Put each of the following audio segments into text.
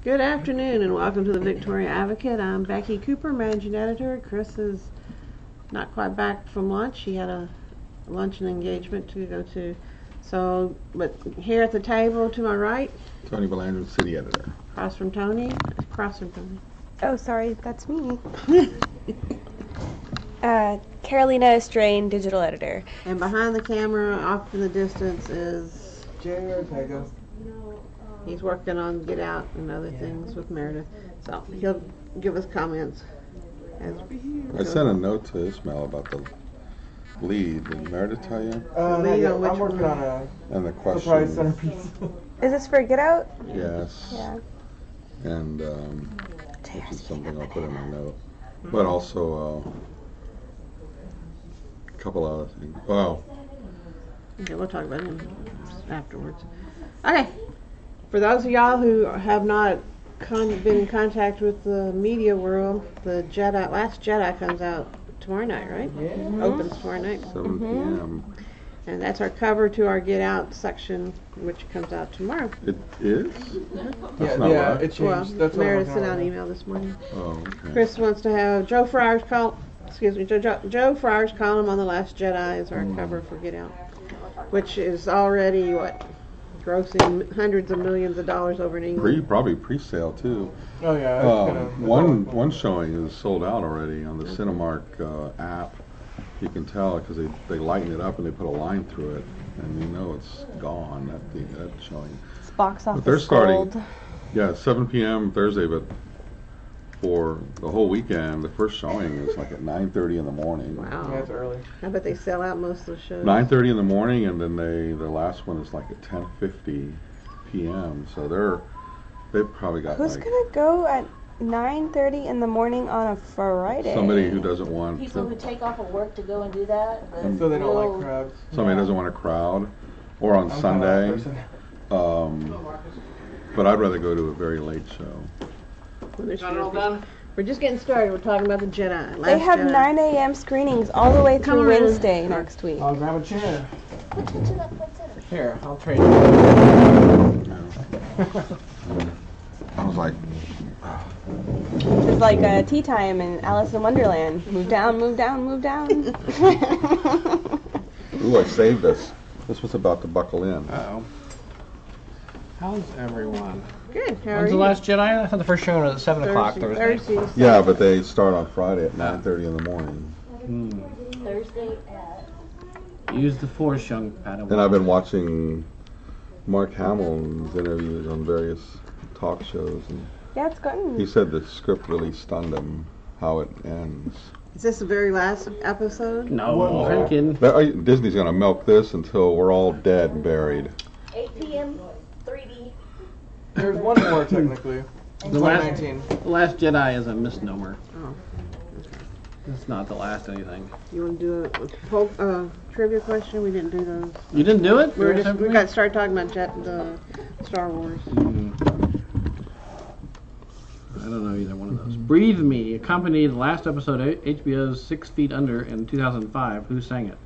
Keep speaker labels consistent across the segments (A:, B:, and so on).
A: Good afternoon and welcome to the Victoria Advocate. I'm Becky Cooper, Managing Editor. Chris is not quite back from lunch. He had a luncheon engagement to go to. So, but here at the table to my right,
B: Tony Belanger, City Editor.
A: across from Tony.
C: Oh, sorry, that's me. Carolina Strain, Digital Editor.
A: And behind the camera, off in the distance, is
D: Jerry Ortega.
A: he's working on Get Out and other things with Meredith. So he'll give us comments as
B: I sent a note to Ismail about the lead. Did Meredith tell you?
D: I'm working on a
B: And the
D: surprise
B: question.
D: centerpiece.
C: Is this for Get Out?
B: Yes.
C: Yeah.
B: And which is something I'll put in my note. But also a couple other things. Well,
A: okay, we'll talk about him afterwards. Okay. For those of y'all who have not been in contact with the media world, the Last Jedi comes out tomorrow night, right?
D: Yeah.
A: Opens tomorrow night.
B: 7 p.m.
A: And that's our cover to our Get Out section, which comes out tomorrow.
B: It is? That's not
D: Yeah,
B: right.
D: it changed.
A: Well,
D: That's what I'm
A: Meredith
D: working
A: sent
D: on
A: out an
D: right
A: email this morning.
B: Oh, okay.
A: Chris wants to have Joe Frier's column on The Last Jedi as our cover for Get Out, which is already, grossing hundreds of millions of dollars over in England.
B: Probably pre-sale too.
D: now. Oh yeah.
B: One showing is sold out already on the Cinemark app. You can tell because they lighten it up and they put a line through it, and you know it's gone. That showing.
C: It's box office
B: they're starting-
C: gold.
B: Yeah, 7 p.m. Thursday, but for the whole weekend, the first showing is like at 9:30 in the morning.
A: Wow.
D: Yeah, it's early.
A: I bet they sell out most of the shows.
B: 9:30 in the morning, and then the last one is like at 10:50 p.m. So they've probably got
C: Who's
B: like
C: gonna go at 9:30 in the morning on a Friday?
B: somebody who doesn't want
E: People who take off of work to go and do that.
D: So they don't like crowds.
B: somebody doesn't want a crowd, or on
D: I'm
B: Sunday.
D: kind of that person.
B: But I'd rather go to a very late show.
A: We're just getting started. We're talking about the Jedi.
C: They have
A: Jedi.
C: 9 a.m. screenings all the way
A: Come
C: through
A: around.
C: Wednesday next week.
D: I'll grab a chair.
E: Put you to that front center.
D: Here, I'll trade you.
B: I was like,
C: It's like tea time in Alice in Wonderland. Move down, move down, move down.
B: ooh, I saved this. This was about to buckle in.
F: Uh-oh. How's everyone?
A: Good. How are
F: When's the
A: you?
F: Last Jedi? I thought the first showing was at 7 o'clock Thursday.
A: Thursday.
B: Yeah, but they start on Friday at 9:30 in the morning.
E: Thursday at.
F: Use the Force, young Padawan.
B: And I've been watching Mark Hamill's interviews on various talk shows, and
C: Yeah, it's good.
B: he said the script really stunned him how it ends.
A: Is this the very last episode?
F: No,
D: What?
F: I'm kidding.
B: Disney's gonna milk this until we're all dead and buried.
E: 8 p.m. 3D.
D: There's one more technically.
F: The last,
D: 2019.
F: the Last Jedi is a misnomer.
A: Oh.
F: It's not the last anything.
A: You want to do a trivia question? We didn't do those.
F: You didn't do it?
A: We got started talking about the Star Wars.
F: I don't know either one of those. Breathe Me accompanied the last episode of HBO's 6 Feet Under in 2005. Who sang it?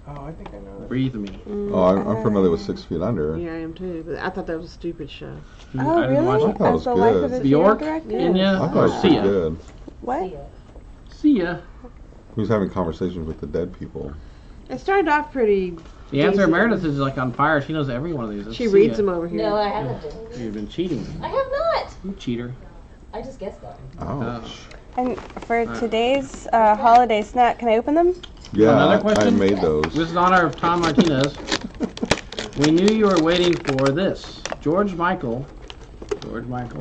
D: Oh, I think I know that.
F: Breathe Me.
B: Oh, I'm familiar with 6 Feet Under.
A: Yeah, I am too. But I thought that was a stupid show.
C: Oh,
F: I didn't watch
C: really?
F: it.
B: thought it
C: As
B: was
C: the life
B: good.
C: of a
F: Bjork?
C: theater director?
F: Inya?
B: I thought it
F: Or
B: was pretty
F: Sia?
B: good.
C: What?
F: See ya.
B: He was having conversations with the dead people.
A: It started off pretty.
F: The answer
A: decent.
F: Meredith is like on fire. She knows every one of these. It's
A: She
F: Sia.
A: reads them over here.
E: No, I haven't.
F: You've been cheating.
E: I have not.
F: You cheater.
E: I just guessed that.
B: Ouch.
C: And for today's holiday snack, can I open them?
B: Yeah,
F: Another
B: I
F: question?
B: made those.
F: This is in honor of Tom Martinez. We knew you were waiting for this. George Michael,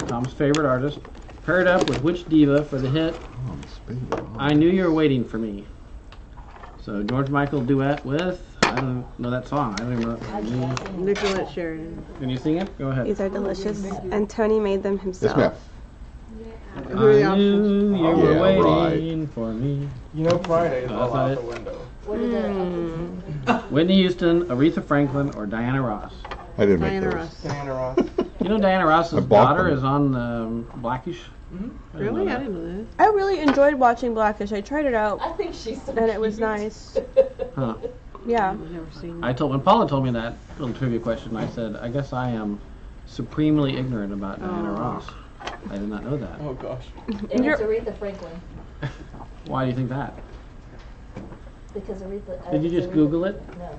F: Tom's favorite artist, paired up with which diva for the hit
B: Oh, speed.
F: I Knew You Were Waiting for Me? So George Michael duet with, I don't know that song. I don't even know.
A: Nicolette Sheridan.
F: Can you sing it? Go ahead.
C: These are delicious, and Tony made them
B: Yes,
C: himself.
B: ma'am.
A: Who are the
F: I knew you
B: Oh,
F: were
B: yeah,
F: waiting for me.
D: You know Friday is
F: Oh,
D: all
F: that's
D: out
F: it.
D: the window.
E: What is that?
F: Whitney Houston, Aretha Franklin, or Diana Ross?
B: I didn't make
A: Diana
B: those.
A: Ross.
D: Diana Ross.
F: You know Diana Ross's
B: I bought
F: daughter
B: them.
F: is on Blackish?
A: Really? I didn't know that.
C: I really enjoyed watching Blackish. I tried it out,
E: I think she's so
C: and it was
E: cute.
C: nice.
F: Huh.
C: Yeah.
A: I've never seen
F: I told when Paula told me that little trivia question, I said, I guess I am supremely ignorant about Diana
A: Oh.
F: Ross. I did not know that.
D: Oh gosh.
E: And
C: You're-
E: it's Aretha Franklin.
F: Why do you think that?
E: Because Aretha.
F: Did you just Google it?
E: No.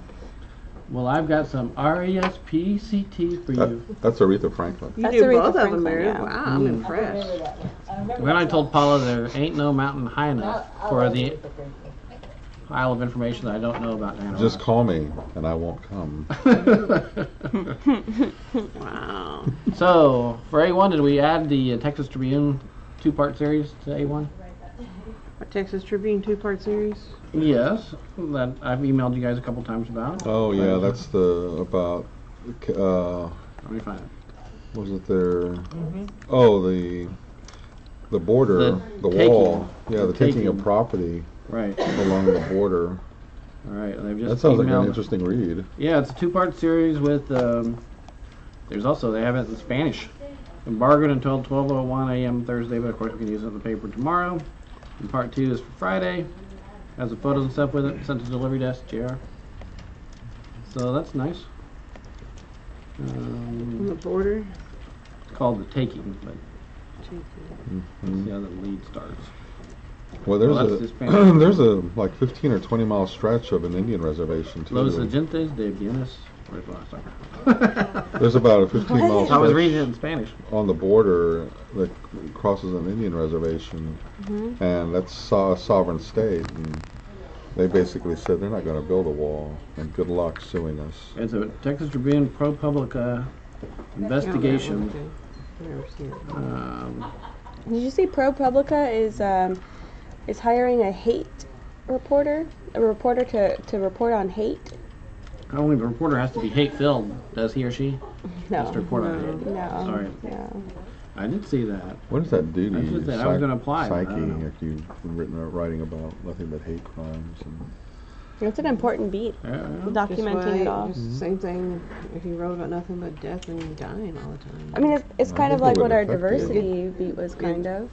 F: Well, I've got some R-E-S-P-C-T for you.
B: That's Aretha Franklin.
A: You
C: That's
A: knew
C: Aretha
A: both of them,
C: Franklin,
A: Mary.
C: yeah.
A: Wow, I'm
E: I don't
A: impressed.
E: remember that one. I remember
F: When I
E: that
F: told
E: song.
F: Paula there ain't no mountain high enough
E: I
F: for
E: love
F: the
E: Aretha Franklin.
F: pile of information that I don't know about Diana
B: Just
F: Ross.
B: call me and I won't come.
A: Wow.
F: So, for A1, did we add the Texas Tribune two-part series to A1?
A: A Texas Tribune two-part series.
F: Yes, that I've emailed you guys a couple times about.
B: Oh yeah, that's about
F: Let me find it.
B: was it their oh the border,
F: The
B: the
F: taking.
B: wall. Yeah, the taking of
F: taking.
B: property
F: Right.
B: along the border.
F: All right. They've just
B: That sounds like an
F: emailed-
B: interesting read.
F: Yeah, it's a two-part series with. There's also they have it in Spanish. Embargoed until 12:01 a.m. Thursday, but of course we can use it in the paper tomorrow. And part 2 is for Friday. Has the photos and stuff with it. Sent to delivery desk, JR. So that's nice.
A: On the border.
F: It's called The Taking, but
B: Mhm.
F: see how the lead starts.
B: Well, there's
F: Well, that's the Spanish.
B: there's a like 15 or 20 mile stretch of an Indian reservation too.
F: Los Agentes de Bienes. Where's the last time?
B: There's about a 15 mile
F: I was
B: stretch
F: reading it in Spanish.
B: on the border that crosses an Indian reservation, and that's a sovereign state. And they basically said they're not going to build a wall, and good luck suing us.
F: It's a Texas Tribune ProPublica investigation.
A: Never seen it.
C: Did you see ProPublica is hiring a hate reporter, a reporter to report on hate?
F: Only the reporter has to be hate-filled, does he or she?
C: No.
F: Just report on hate.
C: No.
F: Sorry.
C: No.
F: I didn't see that.
B: What does that do to
F: I was
B: you,
F: just saying, I was gonna apply, but I
B: psyche,
F: don't know.
B: if you've writing about nothing but hate crimes? And
C: It's an important beat.
F: Yeah,
C: Documenting it all.
A: Just same thing. If you wrote about nothing but death and dying all the time.
C: I mean, it's
B: I
C: kind of
B: think it
C: like what
B: would
C: our
B: affect you.
C: diversity beat was kind of.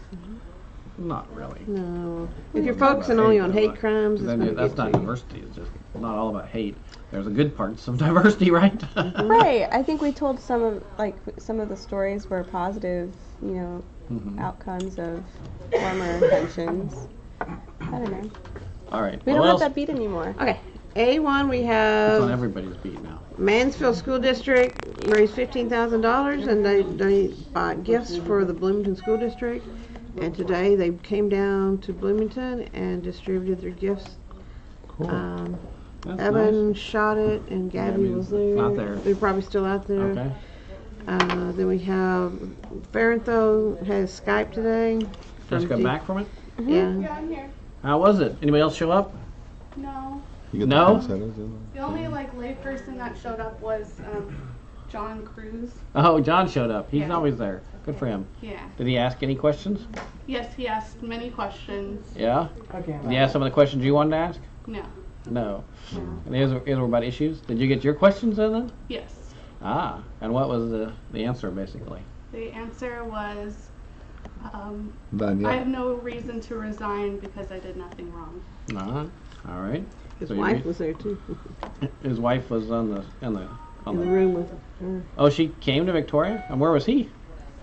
F: not really.
A: No. If you're focusing only on hate crimes, it's
F: Then
A: going to
F: that's
A: get
F: not
A: to you.
F: diversity. It's just not all about hate. There's a good parts of diversity, right?
C: Right. I think we told some of the stories were positive, you know,
F: Mhm.
C: outcomes of former inventions. I don't know.
F: All right.
C: We
F: What
C: don't have
F: else?
C: that beat anymore.
A: Okay. A1, we
F: It's on
A: have
F: everybody's beat now.
A: Mansfield School District raised $15,000 and they bought gifts for the Bloomington School District. And today they came down to Bloomington and distributed their gifts.
B: cool.
F: That's
A: Evan shot it and Gabby
F: Gabby's
A: was there.
F: not there.
A: They're probably still out there.
F: nice. Okay.
A: Then we have Farentho has Skype today.
F: Just got back from it?
A: Yeah.
G: Yeah, I'm here.
F: How was it? Anybody else show up?
G: No.
B: You get
F: No?
B: the poinsettias in
G: The only like layperson that showed up was John Cruz.
F: Oh, John showed up. He's
G: Yeah.
F: always there. Good for him.
G: Yeah.
F: Did he ask any questions?
G: Yes, he asked many questions.
F: Yeah?
D: Okay.
F: Did he ask some of the questions you wanted to ask?
G: No.
F: No. And these were about issues? Did you get your questions in then?
G: Yes.
F: Ah, and what was the answer basically?
G: The answer was
B: Done
G: I
B: yet?
G: have no reason to resign because I did nothing wrong.
F: Uh-huh. All right.
A: His
F: So you
A: wife
F: re-
A: was there too.
F: His wife was on the
A: In the room with her.
F: Oh, she came to Victoria? And where was he?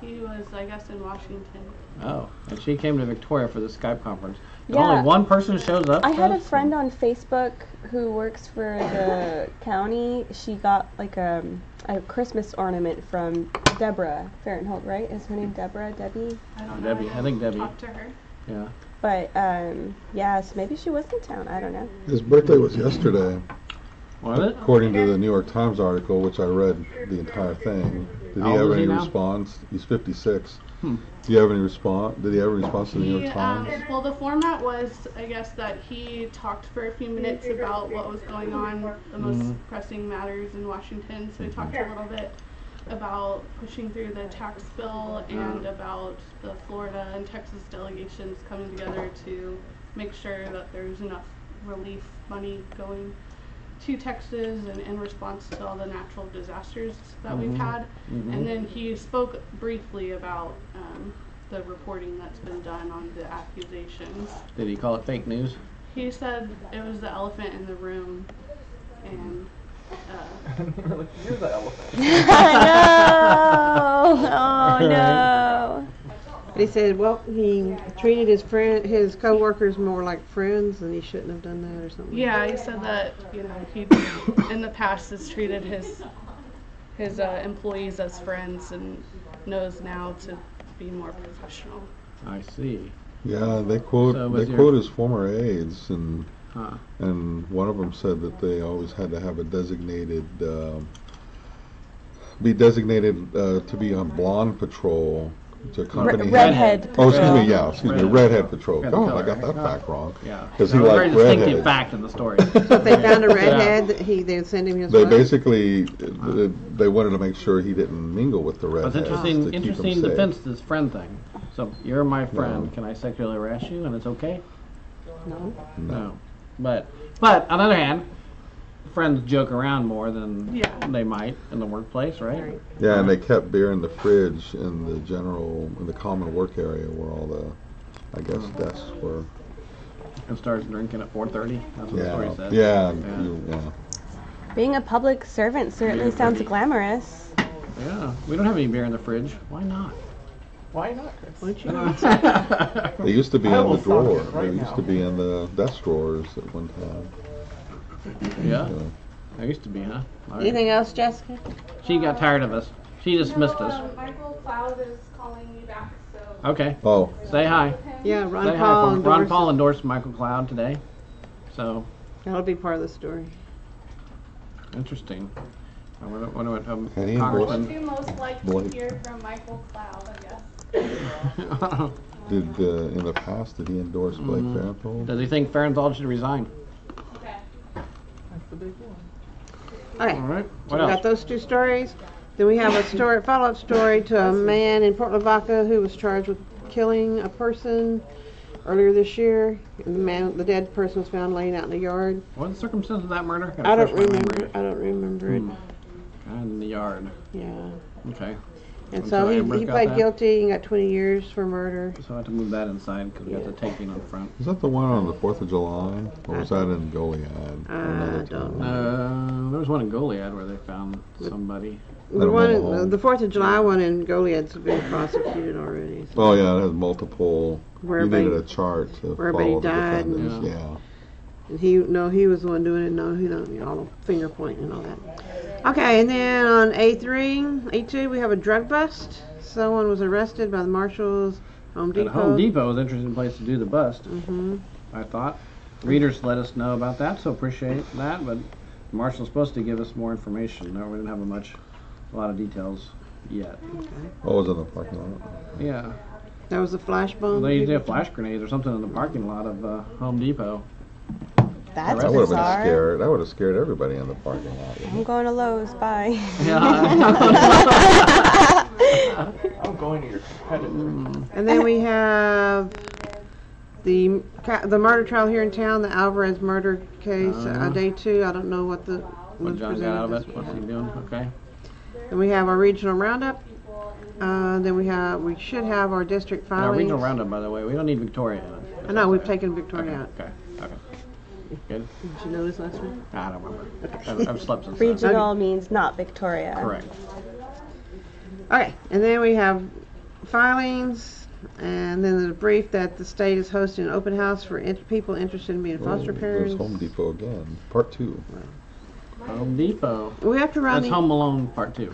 G: He was, I guess, in Washington.
F: Oh, and she came to Victoria for the Skype conference. And
C: Yeah.
F: only one person shows up?
C: I had a
F: for this?
C: friend on Facebook who works for the county. She got like a Christmas ornament from Deborah Fahrenholt, right? Is her name Deborah? Debbie?
G: I don't know.
F: Debbie, I think Debbie.
G: Talked to her.
F: Yeah.
C: But yeah, so maybe she was in town. I don't know.
B: His birthday was yesterday,
F: Was it?
B: according to the New York Times article, which I read the entire thing. Did
F: How
B: he
F: old
B: have
F: is he
B: any
F: now?
B: response? He's 56.
F: Hmm.
B: Do you have any response? Did he have a response to the New
G: He,
B: York Times?
G: well, the format was, I guess, that he talked for a few minutes about what was going on, the most pressing matters in Washington. So he talked a little bit about pushing through the tax bill and about the Florida and Texas delegations coming together to make sure that there's enough relief money going to Texas and in response to all the natural disasters that we've had. And then he spoke briefly about the reporting that's been done on the accusations.
F: Did he call it fake news?
G: He said it was the elephant in the room, and
D: You're the elephant.
C: I know. Oh no.
A: But he said, well, he treated his co-workers more like friends, and he shouldn't have done that or something.
G: Yeah, he said that he in the past has treated his employees as friends and knows now to be more professional.
F: I see.
B: Yeah, they
F: So was your-
B: quote his former aides, and
F: Huh.
B: one of them said that they always had to have a designated, be designated to be on blonde patrol to accompany him.
C: Redhead.
B: Oh, excuse me,
F: Redhead.
B: yeah, excuse me,
F: Redhead.
B: redhead patrol.
F: Got the
B: Oh, I
F: color
B: got that
F: right.
B: fact wrong.
F: Yeah.
B: Because he
F: That was a very
B: liked
F: distinctive
B: redheads.
F: fact in the story.
A: So if they found a redhead, that they would send him his
B: They
A: wife?
B: basically, they wanted to make sure he didn't mingle with the
F: Well, it's
B: redheads to
F: interesting.
B: keep him
F: Interesting
B: safe.
F: defense this friend thing. So you're my friend.
B: No.
F: Can I sexually harass you and it's okay?
A: No.
B: No.
F: But on the other hand, friends joke around more than they might in the workplace, right?
B: Yeah, and they kept beer in the fridge in the common work area where all the, I guess, desks were.
F: And starts drinking at 4:30. That's what the story
B: Yeah,
F: says.
B: yeah,
F: Yeah.
C: Being a public servant certainly
F: Beer
C: sounds
F: pretty.
C: glamorous.
F: Yeah. We don't have any beer in the fridge. Why not?
D: Why not, Chris?
A: Won't you?
B: They used to be
D: I
B: in the
D: will stop
B: drawer.
D: it right
B: They used
D: now.
B: to be in the desk drawers at one time.
F: Yeah.
B: So,
F: I used to be, huh? All right.
A: Anything else, Jessica?
F: She got tired of us. She dismissed us.
G: Michael Cloud is calling me back, so.
F: Okay.
B: oh,
F: Say hi.
A: Yeah, Ron
F: Say
A: Paul
F: hi. Ron
A: endorsed
F: Paul
A: it.
F: endorsed Michael Cloud today. So
A: That'll be part of the story.
F: interesting. I wonder what
B: And he
F: Congressman.
G: You most like
B: Blake.
G: to hear from Michael Cloud, I guess.
B: did in the past did he endorse Blake Farenthold?
F: Does he think Farenthold should resign?
G: Okay.
D: That's the big one.
A: Okay.
F: All right.
A: So
F: What
A: we got
F: else?
A: those two stories. Then we have a story, follow-up story to a man in Port Lavaca who was charged with killing a person earlier this year. The dead person was found laying out in the yard.
F: What are the circumstances of that murder? Gotta
A: I don't
F: refresh my
A: remember.
F: memory.
A: I don't remember it.
F: In the yard.
A: Yeah.
F: Okay.
A: And
F: And
A: so
F: so Amber's
A: he
F: got
A: pled
F: that?
A: guilty and got 20 years for murder.
F: So I have to move that inside because we got
A: Yeah.
F: the taping on front.
B: Is that the one on the 4th of July, or was that in Goliad? Or another
A: I don't
B: town?
F: There was one in Goliad where they found somebody.
A: The
B: Omaha.
A: one, the 4th of July one in Goliad's been prosecuted already. So.
B: Oh yeah, it has multiple.
A: Where
B: You
A: everybody-
B: needed a chart to
A: where
B: follow
A: everybody
B: the
A: died and-
B: defendants.
F: Yeah.
B: Yeah.
A: And he was the one doing it. No, he don't. All the finger pointing and all that. Okay, and then on A2, we have a drug bust. Someone was arrested by the marshals, Home
F: And
A: Depot.
F: Home Depot is an interesting place to do the bust.
A: Mm-hmm.
F: I thought. Readers let us know about that, so appreciate that. But Marshall's supposed to give us more information. No, we didn't have a lot of details yet.
B: What was in the parking lot?
F: Yeah,
A: That was a flash bomb.
F: they usually have flash grenades or something in the parking lot of Home Depot.
C: That's
B: That would have been
C: bizarre.
B: scared. That would have scared everybody in the parking lot.
C: I'm going to Lowe's. Bye.
D: I'm going to your competitor.
A: And then we have the murder trial here in town, the Alvarez murder case, day 2. I don't know what the
F: What
A: was
F: John got out of
A: presented
F: it?
A: this
F: What's he
A: week.
F: doing? Okay.
A: Then we have our regional roundup. Then we should have our district
F: And our
A: filings.
F: regional roundup, by the way, we don't need Victoria in it.
A: I know we've taken Victoria out.
F: Okay. Good.
A: Did you know this last week?
F: I don't remember. I've slept since then.
C: Regional means not Victoria.
F: Correct.
A: Okay, and then we have filings, and then the brief that the state is hosting an open house for people interested in being foster
B: There's
A: parents.
B: Home Depot again. Part 2.
F: Home Depot.
A: We have to run
F: That's Home Alone Part 2.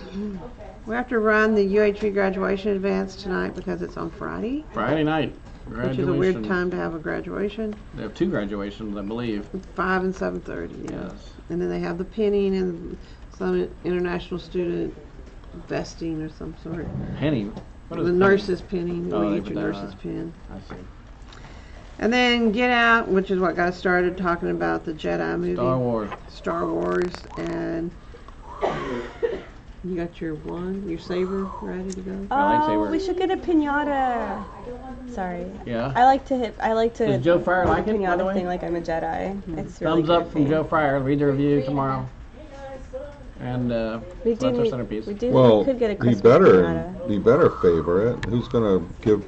A: we have to run the UHV graduation advance tonight because it's on Friday,
F: Friday night.
A: which is a weird time to have a graduation.
F: They have 2 graduations, I believe.
A: 5 and 7:30. Yeah.
F: Yes.
A: And then they have the pinning and some international student vesting or some sort.
F: Penny. What is
A: The
F: penny?
A: nurses pinning.
F: Oh,
A: We
F: they
A: get
F: put
A: your
F: that
A: nurses
F: on.
A: pin.
F: I see.
A: And then Get Out, which is what got us started talking about the Jedi movie.
F: Star Wars.
A: Star Wars, and you got your saber ready to go?
F: My
C: Oh,
F: lightsaber.
C: we should get a pinata. Sorry.
F: Yeah.
C: I like to
F: Does Joe Fryer like
C: do
F: it,
C: the
F: by the
C: pinata
F: way?
C: thing like I'm a Jedi. It's really
F: Thumbs up
C: good
F: from
C: thing.
F: Joe Fryer. Read the review tomorrow. And
C: We
F: so that's
C: do
F: our
C: need,
F: centerpiece.
C: we do
B: Well,
C: could get a
B: he
C: Christmas
B: better
C: pinata.
B: favor it. Who's gonna give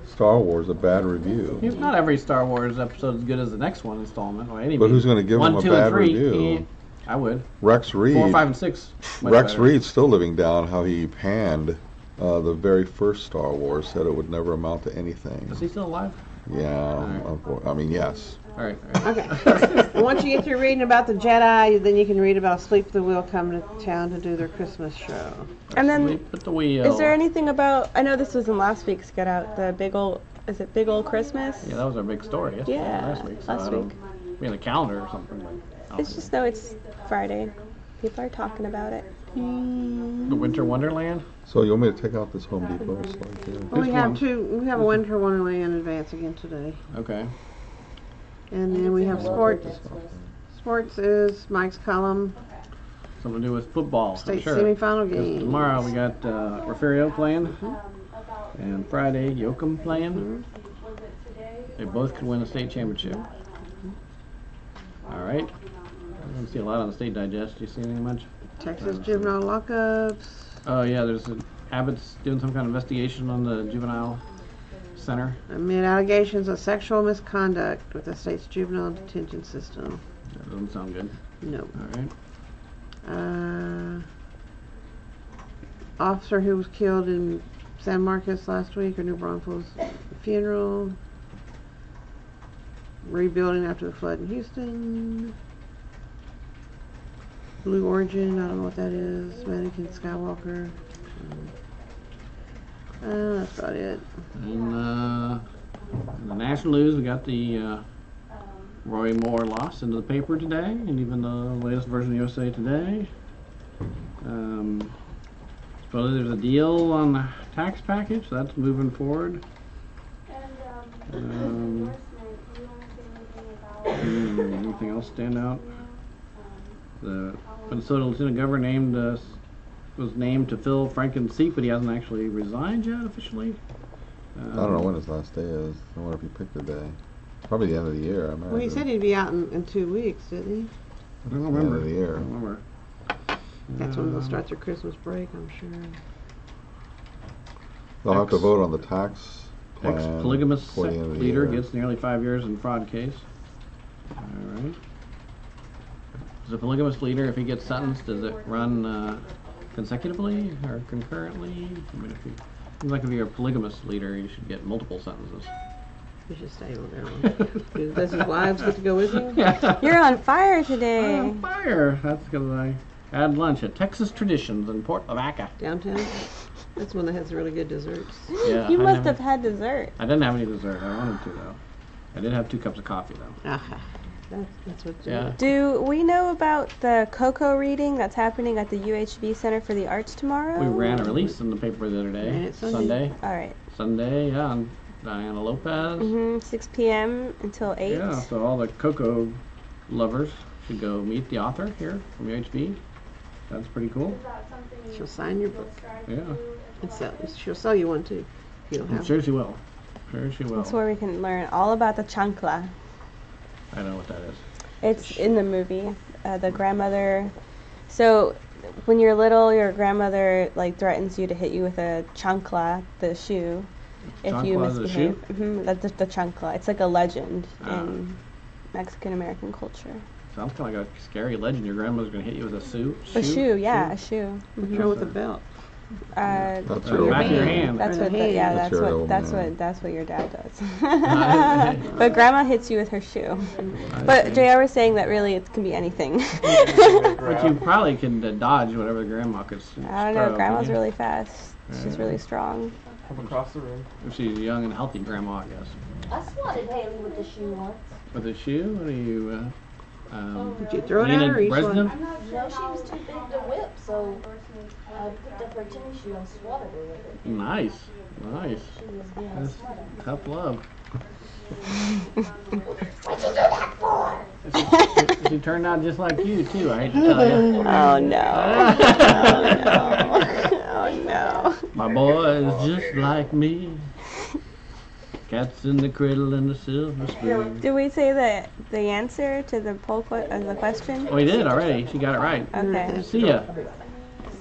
B: Star Wars a bad review?
F: He's not every Star Wars episode as good as the next one installment. Or any
B: But who's gonna give
F: 1,
B: him a
F: 2,
B: bad
F: and 3.
B: review?
F: I would.
B: Rex Reed.
F: 4, 5, and 6. much
B: Rex
F: better.
B: Reed's still living down how he panned The very first Star Wars said it would never amount to anything.
F: Is he still alive?
B: Yeah, I mean, yes.
F: All right.
A: Okay. Once you get through reading about the Jedi, then you can read about Sleep the Wheel coming to town to do their Christmas show.
C: And then,
F: Sleep at the wheel.
C: is there anything about? I know this was in last week's Get Out. The big old. Is it Big Old Christmas?
F: Yeah, that was our big story yesterday,
C: Yeah,
F: last week. So
C: last
F: I don't-
C: week.
F: We had a calendar or something. But I don't
C: It's just though it's Friday. People are talking about it.
F: know. The Winter Wonderland.
B: So you want me to take out this Home Depot slide here?
A: We
F: Which
A: have
F: one?
A: we have a Winter Wonderland in advance again today.
F: Okay.
A: And then we have sports. Sports is Mike's column,
F: Something to do with football. I'm
A: state
F: sure.
A: semifinal
F: 'Cause
A: game.
F: tomorrow we got Refugio playing, and Friday Yoakum playing. They both could win a state championship. All right. I don't see a lot on the State Digest. Do you see anything much?
A: Texas juvenile lockups.
F: Oh yeah, there's Abbott's doing some kind of investigation on the juvenile center.
A: Amid allegations of sexual misconduct with the state's juvenile detention system.
F: That doesn't sound good.
A: No.
F: All right.
A: Officer who was killed in San Marcos last week, or New Braunfels funeral. Rebuilding after the flood in Houston. Blue Origin, I don't know what that is. Mannequin Skywalker. That's about it.
F: And in the national news, we got the Roy Moore loss into the paper today, and even the latest version of USA Today. Supposedly there's a deal on the tax package, so that's moving forward. Anything else stand out? The Minnesota Lieutenant Governor was named to fill Franken's seat, but he hasn't actually resigned yet officially.
B: I don't know when his last day is. I wonder if he picked a day. Probably the end of the year, I imagine.
A: Well, he said he'd be out in 2 weeks, didn't he?
F: I don't
B: The
F: remember.
B: end of the year.
F: I don't remember.
A: That's when they'll start their Christmas break, I'm sure.
B: They'll have to vote on the tax plan.
F: Ex-polygamous
B: before the end of the
F: leader
B: year.
F: gets nearly 5 years in fraud case. All right. Does a polygamous leader, if he gets sentenced, does it run consecutively or concurrently? I mean, seems like if you're a polygamous leader, you should get multiple sentences.
A: He should stay over there. Does his wives get to go with him?
F: Yeah.
C: You're on fire today.
F: On fire. That's because I had lunch at Texas Traditions in Port Lavaca.
A: Downtown? That's one that has really good desserts.
F: Yeah.
C: You
F: I
C: must
F: never-
C: have had dessert.
F: I didn't have any dessert. I wanted to though. I did have 2 cups of coffee though.
A: Aha. That's what.
F: Yeah.
C: Do we know about the Coco reading that's happening at the UHB Center for the Arts tomorrow?
F: We ran a release in the paper the other
A: Ran
F: day.
A: it Sunday.
C: All right.
F: Sunday, yeah, on Diana Lopez.
C: 6 p.m. until 8.
F: Yeah, so all the Coco lovers should go meet the author here from UHB. That's pretty cool.
A: She'll sign your book.
F: Yeah,
A: She'll sell you one too. If you don't
F: I'm
A: have
F: sure she will. Sure she will.
C: That's where we can learn all about the chancla.
F: I know what that is.
C: It's in the movie. The grandmother. So when you're little, your grandmother like threatens you to hit you with a chancla, the shoe, if you
F: Chancla is a
C: misbehave.
F: shoe?
C: That's the chancla. It's like a legend
F: Ah.
C: in Mexican American culture.
F: Sounds kind of like a scary legend. Your grandmother's gonna hit you with a shoe.
C: A shoe, yeah, a shoe.
A: Control with a belt.
B: That's
F: The
B: your
F: back of your
B: hand.
F: hand.
C: That's
A: Or
C: what.
A: the
C: Yeah,
A: hand.
B: That's your old man.
C: that's what your dad does.
F: Nice.
C: But grandma hits you with her shoe. But JR was saying that really it can be anything.
F: But you probably can dodge whatever the grandma could
C: I don't know.
F: throw,
C: Grandma's
F: couldn't you?
C: really fast. She's really strong.
D: From across the room.
F: If she's a young and healthy grandma, I guess.
E: I swatted Haley with the shoe once.
F: With a shoe? What are you,
A: Did you throw it
F: Lena
A: at her? Or you
F: Bresnan?
A: swung-
E: No, she was too big to whip, so I picked up her tennis shoe and swatted her with it.
F: Nice. Nice.
E: She was being
F: That's
E: smart.
F: tough love.
E: What'd you do that for?
F: She turned out just like you, too, I hate to tell you.
C: Oh no. Oh no.
F: My boy is just like me. Cats in the cradle and the silver spoon.
C: Did we say the answer to the the question?
F: Oh, he did already. She got it right.
C: Okay.
F: See ya.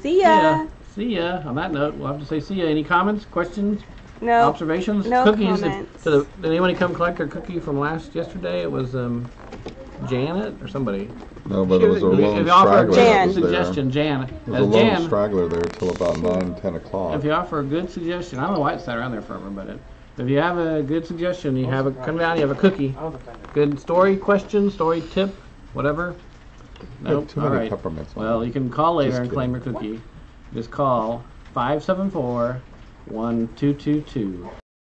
C: See ya.
F: See ya. On that note, we'll have to say see ya. Any comments, questions,
C: No.
F: observations?
C: no
F: Cookies.
C: comments.
F: Did anybody come collect their cookie from yesterday? It was Janet or somebody.
B: No, but it was a
F: If
B: lone
F: you offer a
B: straggler
F: good
B: that was there.
F: suggestion, Jan,
B: There was a
F: as
B: lone
F: Jan,
B: straggler there till about 9, 10 o'clock.
F: if you offer a good suggestion, I don't know why it sat around there forever, but if you have a good suggestion, you have a come down, you have a cookie, good story, question, story, tip, whatever. Nope.
B: Too
F: All
B: many
F: right.
B: peppermints on
F: Well,
B: it.
F: you can call later
B: Just
F: and claim your cookie. Just call 574-1222.